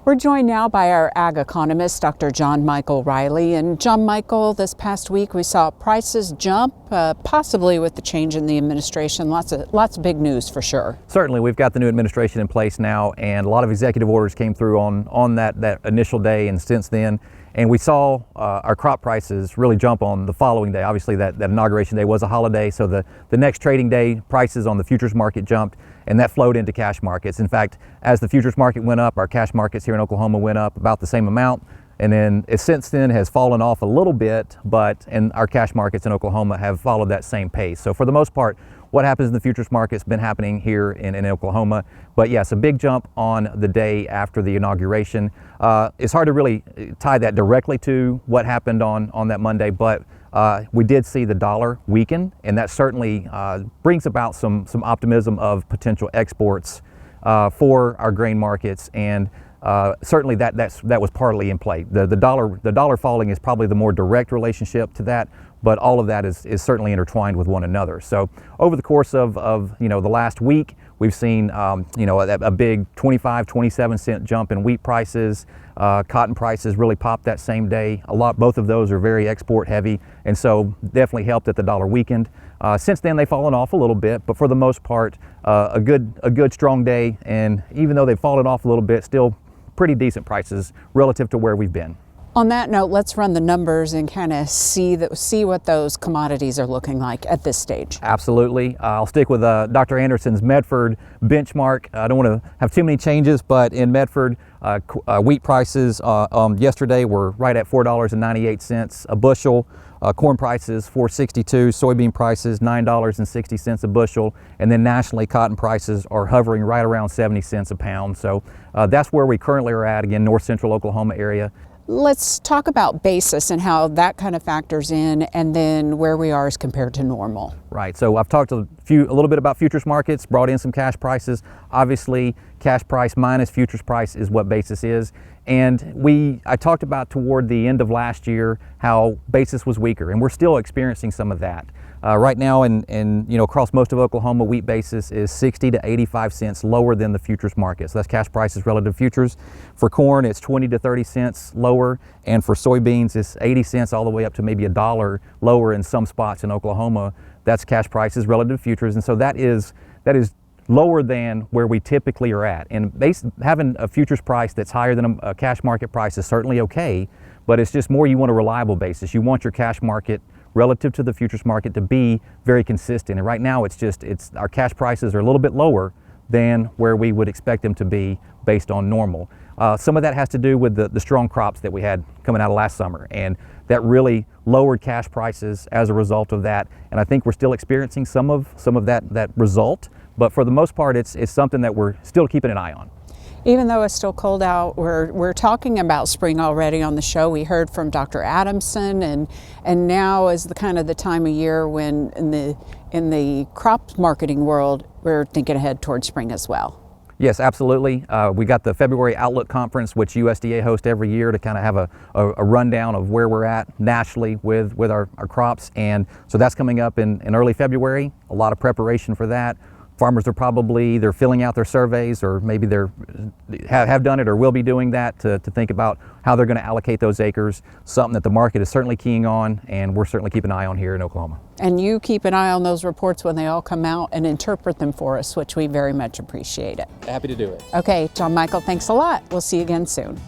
We're joined now by our ag economist, Dr. John Michael Riley. And John Michael, this past week we saw prices jump, possibly with the change in the administration. Lots of big news for sure. Certainly, we've got the new administration in place now, and a lot of executive orders came through on that initial day and since then. And we saw our crop prices really jump on the following day. Obviously, that inauguration day was a holiday, so the next trading day, prices on the futures market jumped, and that flowed into cash markets. In fact, as the futures market went up, our cash markets here in Oklahoma went up about the same amount. And then it since then has fallen off a little bit, and our cash markets in Oklahoma have followed that same pace. So for the most part, what happens in the futures market has been happening here in Oklahoma. But yes, a big jump on the day after the inauguration. It's hard to really tie that directly to what happened on that Monday, but we did see the dollar weaken, and that certainly brings about some optimism of potential exports for our grain markets, and certainly that was partly in play. The dollar falling is probably the more direct relationship to that, but all of that is certainly intertwined with one another. So over the course of the last week, we've seen a big 27 cent jump in wheat prices. Cotton prices really popped that same day. Both of those are very export heavy, and so definitely helped that the dollar weakened. Since then, they've fallen off a little bit, but for the most part, a good strong day. And even though they've fallen off a little bit, still pretty decent prices relative to where we've been. On that note, let's run the numbers and kind of see what those commodities are looking like at this stage. Absolutely. I'll stick with Dr. Anderson's Medford benchmark. I don't want to have too many changes, but in Medford, wheat prices yesterday were right at $4.98 a bushel. Corn prices $4.62, soybean prices $9.60 a bushel, and then nationally cotton prices are hovering right around 70 cents a pound. So that's where we currently are at, again, north central Oklahoma area. Let's talk about basis and how that kind of factors in, and then where we are as compared to normal. Right, so I've talked a little bit about futures markets, brought in some cash prices. Obviously, cash price minus futures price is what basis is. And I talked about toward the end of last year how basis was weaker, and we're still experiencing some of that. Right now, across most of Oklahoma, wheat basis is 60 to 85 cents lower than the futures market. So that's cash prices relative to futures. For corn, it's 20 to 30 cents lower, and for soybeans, it's 80 cents all the way up to maybe $1 lower in some spots in Oklahoma. That's cash prices relative to futures, and so that is lower than where we typically are at. And having a futures price that's higher than a cash market price is certainly okay, but it's just more you want a reliable basis. You want your cash market relative to the futures market to be very consistent. And right now our cash prices are a little bit lower than where we would expect them to be based on normal. Some of that has to do with the strong crops that we had coming out of last summer, and that really lowered cash prices as a result of that. And I think we're still experiencing some of that result, but for the most part, it's something that we're still keeping an eye on. Even though it's still cold out, we're talking about spring already on the show. We heard from Dr. Adamson, and now is the kind of the time of year when in the crop marketing world, we're thinking ahead towards spring as well. Yes, absolutely. We got the February Outlook Conference, which USDA hosts every year to kind of have a rundown of where we're at nationally with our crops. And so that's coming up in early February. A lot of preparation for that. Farmers are probably either filling out their surveys, or maybe they have done it or will be doing that to think about how they're going to allocate those acres, something that the market is certainly keying on, and we're certainly keeping an eye on here in Oklahoma. And you keep an eye on those reports when they all come out and interpret them for us, which we very much appreciate it. Happy to do it. Okay, John Michael, thanks a lot. We'll see you again soon.